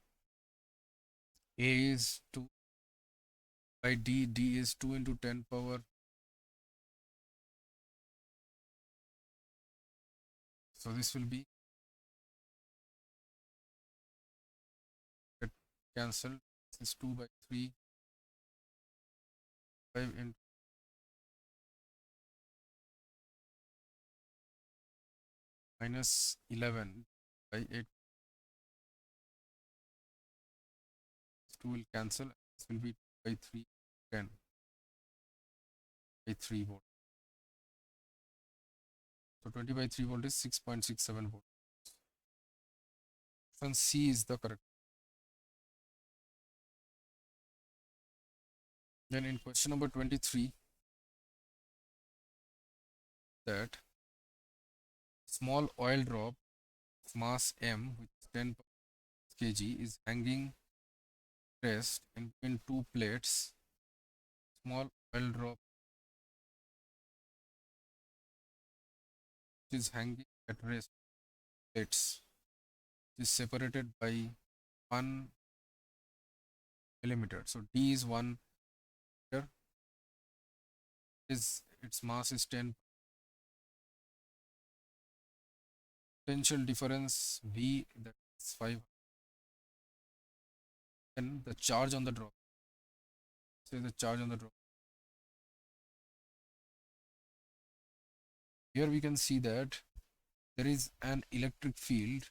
A is 2 by D. D is 2 into 10 power. So this will be cancelled. This is 2 by 3 5 into minus 11 by 8. This 2 will cancel. This will be 2 by 3 10 by 3 volt. So 20 by 3 volt is 6.67 volt. Option C is the correct. Then in question number 23, that small oil drop mass m with 10 kg is hanging rest in between two plates. Small oil drop is hanging at rest plates is separated by 1 millimeter. So D is 1 meter. Its mass is 10. Potential difference V, that is 5. And the charge on the drop. Say the charge on the drop. Here we can see that there is an electric field.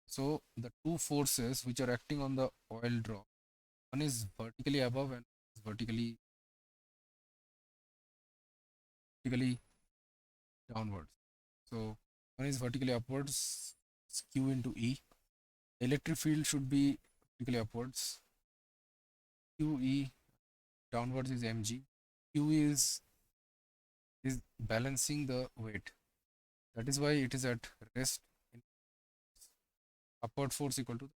So the two forces which are acting on the oil drop, one is vertically above and is vertically downwards. So one is vertically upwards, it's Q into E. The electric field should be vertically upwards. QE downwards is mg. Q is balancing the weight. That is why it is at rest. In upward force equal to,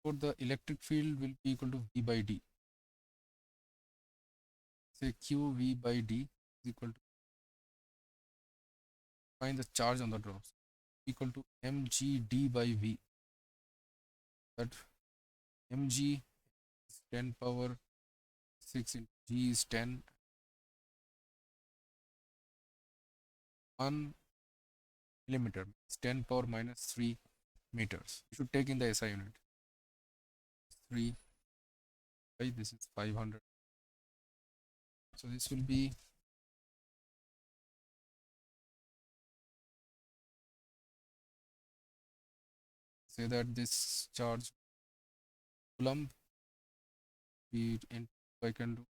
for the electric field will be equal to V by D. Say QV by D is equal to, find the charge on the drops, equal to mgd by V. That mg is 10 power 6 into g is 10. 1 millimeter is 10 power minus 3 meters. You should take in the SI unit. 3 by this is 500. So this will be, say that this charge coulomb be in, I can do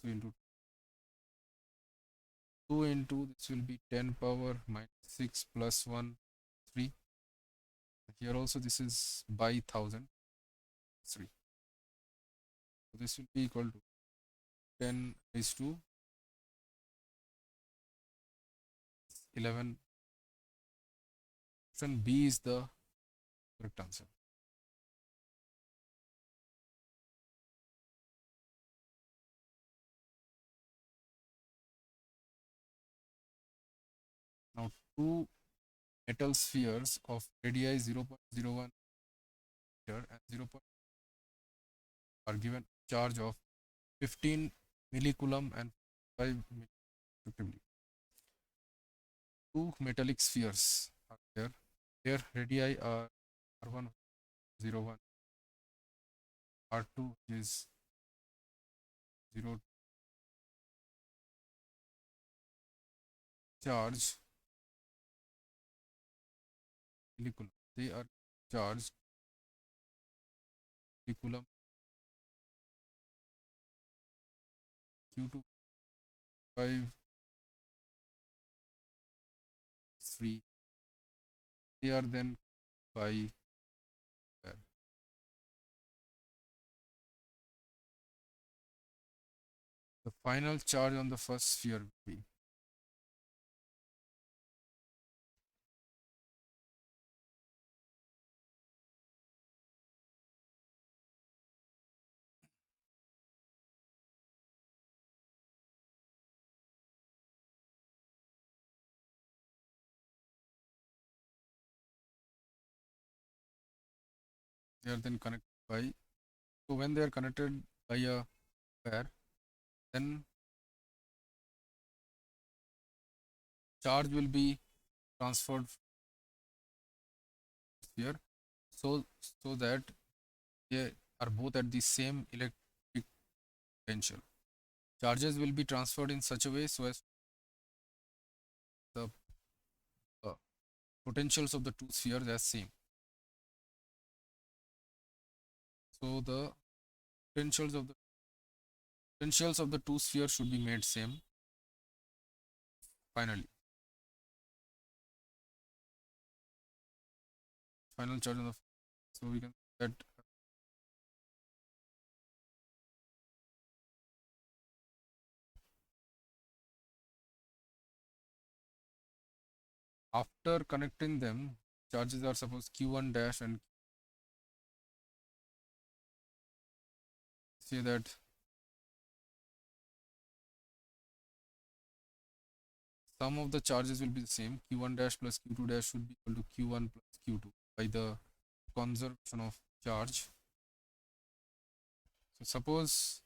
2 into 2 into this will be 10 power minus 6 plus 1 3. Here also this is by 1000 3. So this will be equal to 10 raised to 11. Option B is the correct answer. Now two metal spheres of radii 0.01 meter and 0. Are given charge of 15 millicoulomb and 5 respectively. Two metallic spheres are there. Their radii are R1 0 1, R2 is 0. Charge millicoulomb. They are charged millicoulomb Q2 5 3. They are then by the final charge on the first sphere will be they are then connected by, so when they are connected by a pair, then charge will be transferred here, so that they are both at the same electric potential. Charges will be transferred in such a way so as the uh, potentials of the two spheres as same. So the potentials of the two spheres should be made same finally. Final charge on the, so we can that after connecting them, charges are suppose q1 dash and say that sum of the charges will be the same. Q1 dash plus Q2 dash should be equal to Q1 plus Q2 by the conservation of charge. So suppose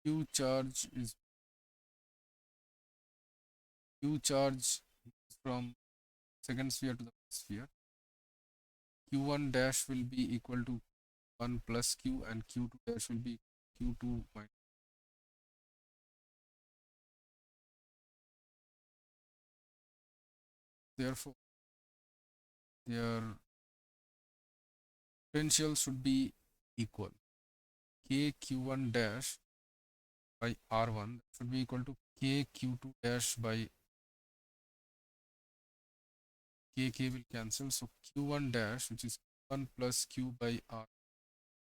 Q charge is from second sphere to the first sphere. Q1 dash will be equal to 1 plus Q and Q2 dash will be Q2 minus. Therefore, their potential should be equal. K Q1 dash by R1 should be equal to K Q2 dash by K will cancel. So Q1 dash, which is Q1 plus Q by R,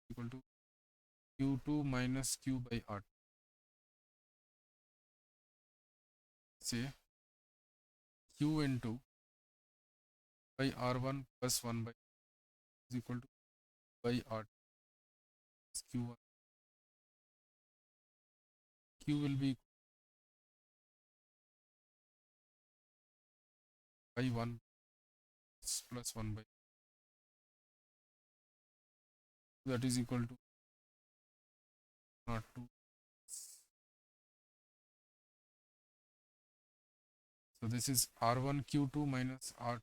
equal to Q2 minus Q by R. Say Q into by R1 plus 1 by is equal to by R Q1. Q will be by 1 plus 1 by, that is equal to not 2. So this is R1 Q2 minus R.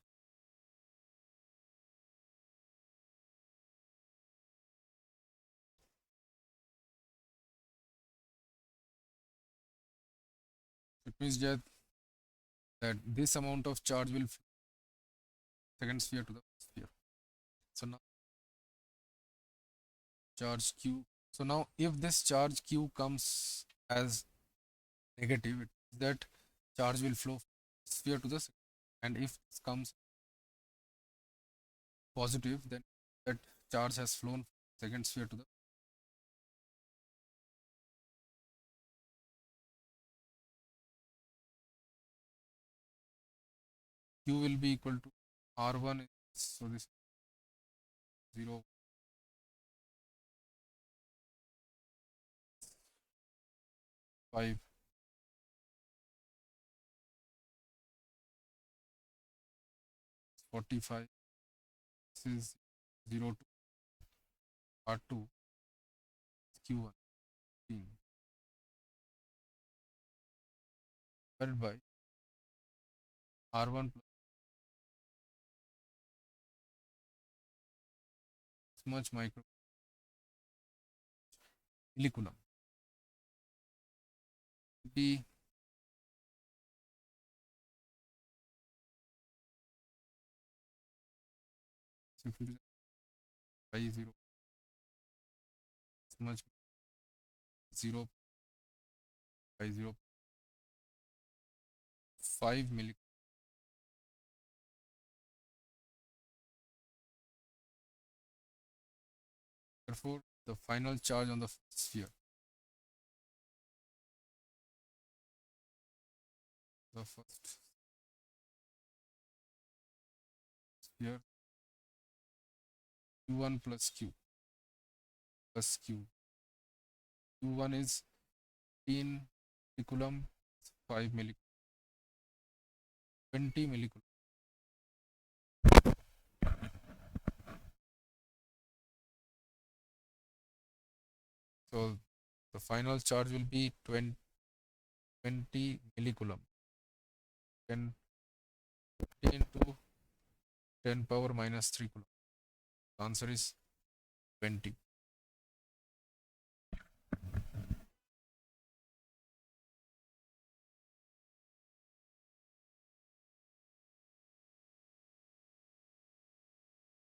It means that this amount of charge will flow second sphere to the sphere. So now charge Q. So now if this charge Q comes as negative, it means that charge will flow sphere to the second. And if this comes positive, then that charge has flown second sphere to the. Q will be equal to R1 is, so this 0 5 45, this is 0 to R2 Q1 divided by R1 plus this much micro millicoulomb be simplified by 0 this much 0 by 0 5 millicoulomb. Therefore, the final charge on the sphere, the first sphere, Q1 plus Q plus Q. Q1 is 15 millicoulomb, 5 millicoulomb, 20 millicoulomb. So the final charge will be 20 millicoulomb. 10 into 10 power minus 3 coulomb. The answer is 20.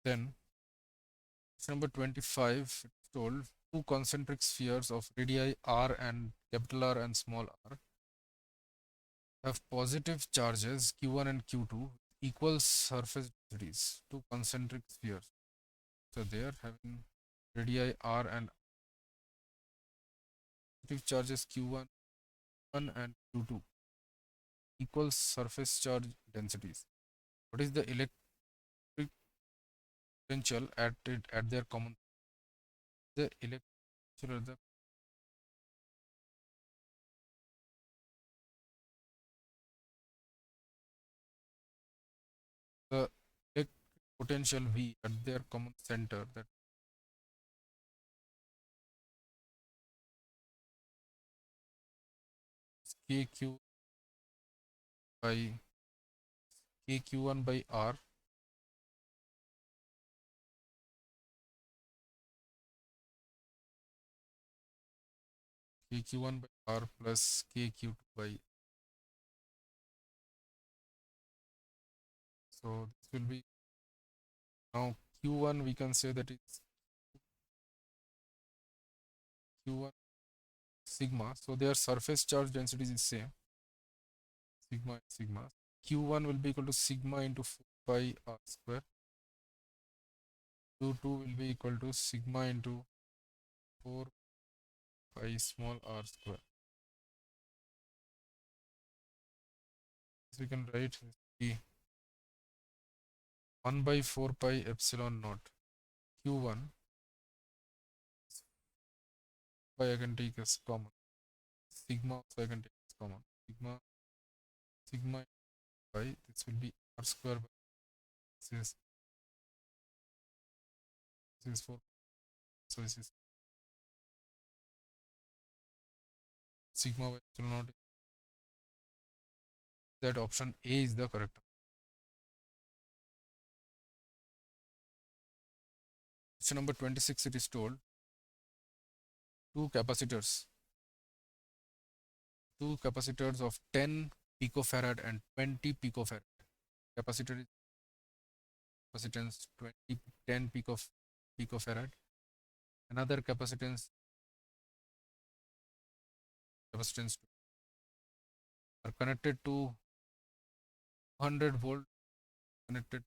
Then, question number 25, it's told two concentric spheres of radii r and capital R and small r have positive charges Q1 and Q2 equal surface densities. Two concentric spheres. So they are having radii r and positive charges Q1 and Q2 equal surface charge densities. What is the electric potential at their common? The electric potential at the electric potential V at their common center, that is KQ by KQ1 by R KQ1 by R plus KQ2 by So this will be now Q1, we can say that it's Q1 sigma. So their surface charge density is same, sigma and sigma. Q1 will be equal to sigma into 4 pi r square. Q2 will be equal to sigma into 4 pi small r square. So we can write the 1 by 4 pi epsilon naught Q1 pi I can take as common. Sigma also I can take as common. Sigma pi, this will be r square by this is 4. So this is sigma by epsilon naught. That option A is the correct. Question number 26, it is told two capacitors of 10 picofarad and 20 picofarad. Capacitor is capacitance 10 picofarad. Another capacitance are connected to 100 volt. Connected,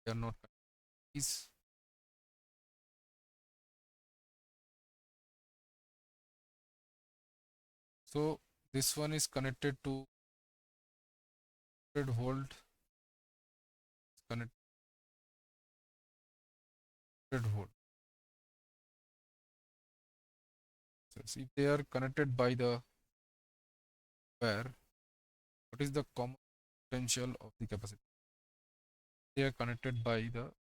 they are not connected. So this one is connected to 100 volt. Connected 100 volt. So if they are connected by the wire, what is the common potential of the capacitor? They are connected by the,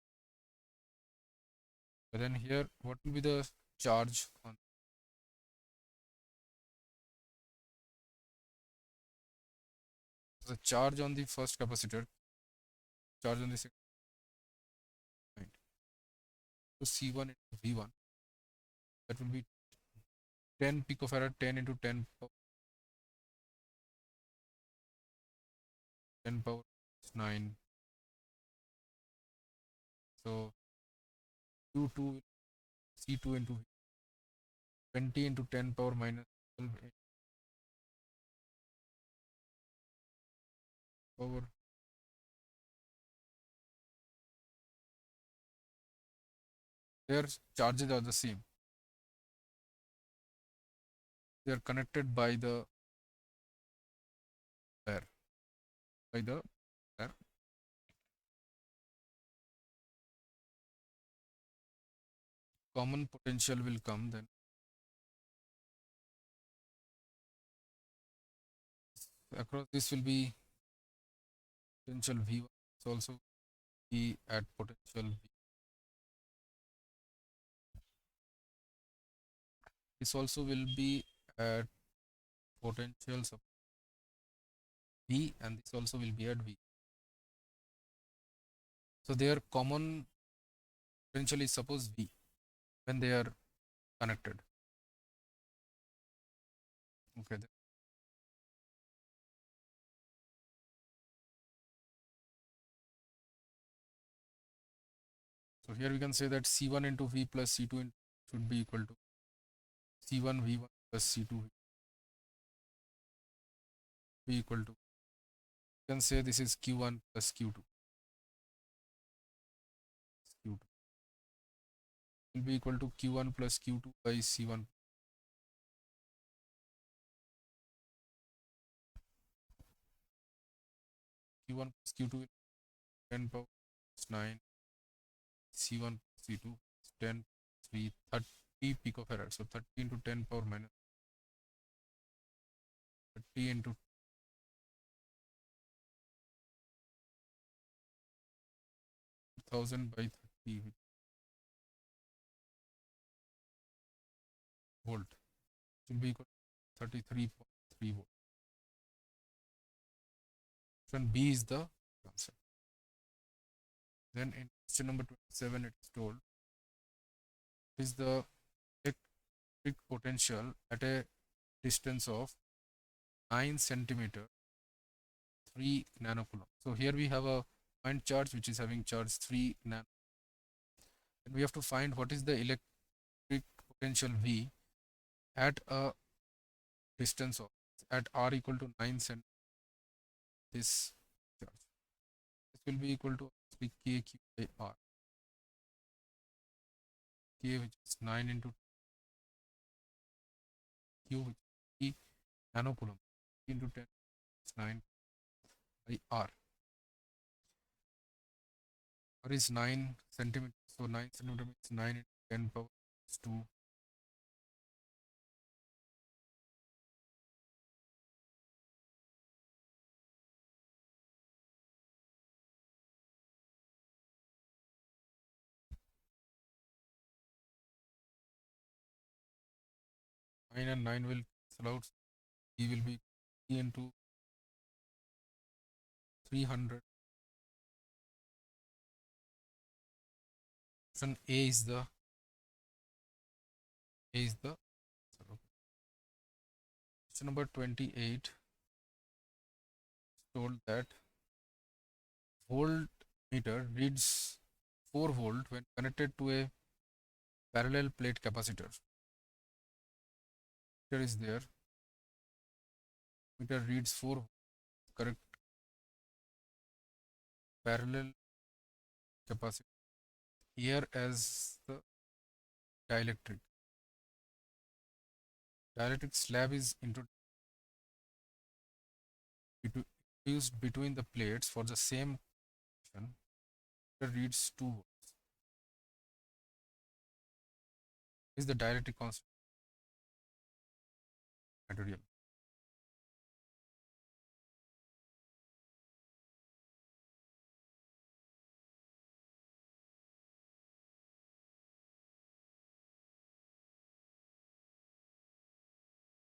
but then here what will be the charge on the charge on the first capacitor, charge on the second point. So C1 into V1, that will be 10 picofarad, 10 into 10 power 9. So Q2 C2 into 20 into 10 power minus 12 power. Their charges are the same. They are connected by the wire. Common potential will come then. Across this will be potential V1. It's also be at potential V. This also will be at potential V, and this also will be at V. So their common potential is suppose V when they are connected. Okay. So here we can say that C1 into V plus C2 should be equal to C1 V1 plus C2 be equal to, you can say this is Q1 plus Q2. Q2 will be equal to Q1 plus Q2 by C1. Q1 plus Q2 will 10 power 9. C1 plus C2 10 3 30 picofarad. So 30 into 10 power minus 30 into 1000 by 30 volt will be equal to 33.3 volt. Option B is the answer. Then in question number 27, it is told is the electric potential at a distance of 9 centimeter 3 nanocoulomb. So here we have a point charge which is having charge 3 nano. And we have to find what is the electric potential V at a distance of at r equal to 9 cent this charge. This will be equal to kq by r. K which is 9 into q which is 3 nanocoulomb into 10 is 9 by r. R is 9 centimeters. So 9 centimeters means 9 into 10 power is 2. Nine and 9 will cancel out. E will be E into 300. Option A is the question number 28 told that voltmeter reads 4 volt when connected to a parallel plate capacitor. Here is there. Meter reads 4 correct parallel capacitor here as the dielectric. Dielectric slab is introduced between the plates for the same function. Meter reads 2 volts. Is the dielectric constant material?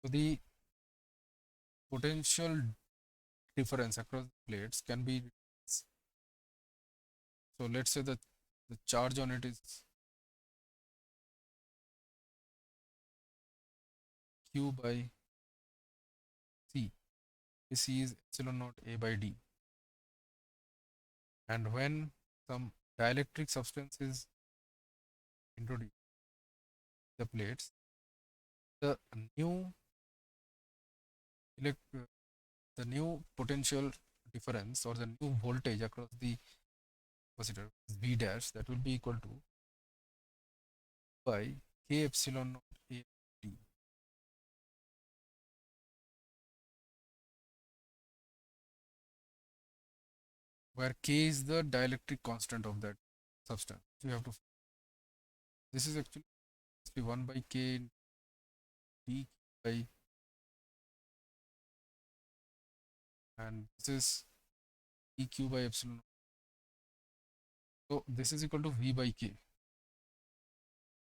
So the potential difference across the plates can be, so let's say that the charge on it is Q by C. C is epsilon naught A by D. And when some dielectric substance is introduced the plates, the new the new potential difference or the new voltage across the capacitor is V dash, that will be equal to by K epsilon naught A D, where K is the dielectric constant of that substance. So you have to, this is actually 1 by K D by, and this is EQ by epsilon. So this is equal to V by K.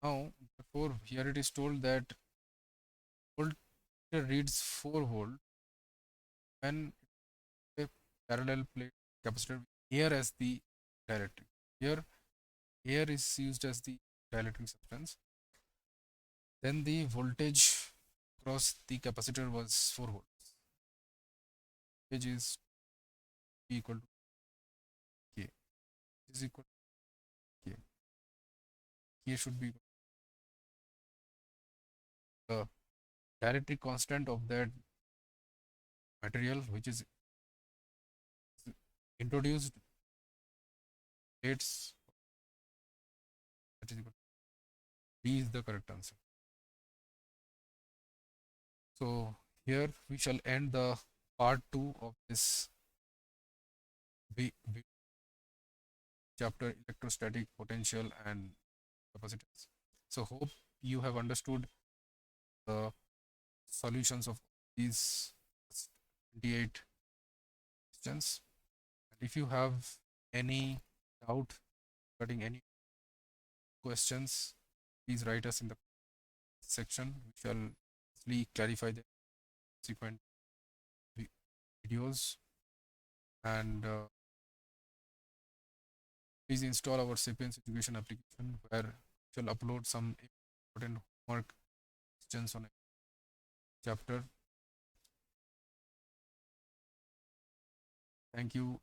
Now, therefore, here it is told that voltmeter reads 4 volt when a parallel plate capacitor air as the dielectric. Here, air is used as the dielectric substance. Then the voltage across the capacitor was 4 volts. Voltage is equal to K. Is equal to K. K should be the dielectric constant of that material which is introduced plates. That is equal to D is the correct answer. So here we shall end the part 2 of this chapter, electrostatic potential and capacitance. So hope you have understood the solutions of these 28 questions. And if you have any doubt regarding any questions, please write us in the section. We shall easily clarify the subsequent videos. And please install our Sapience education application where we shall upload some important homework questions on a chapter. Thank you.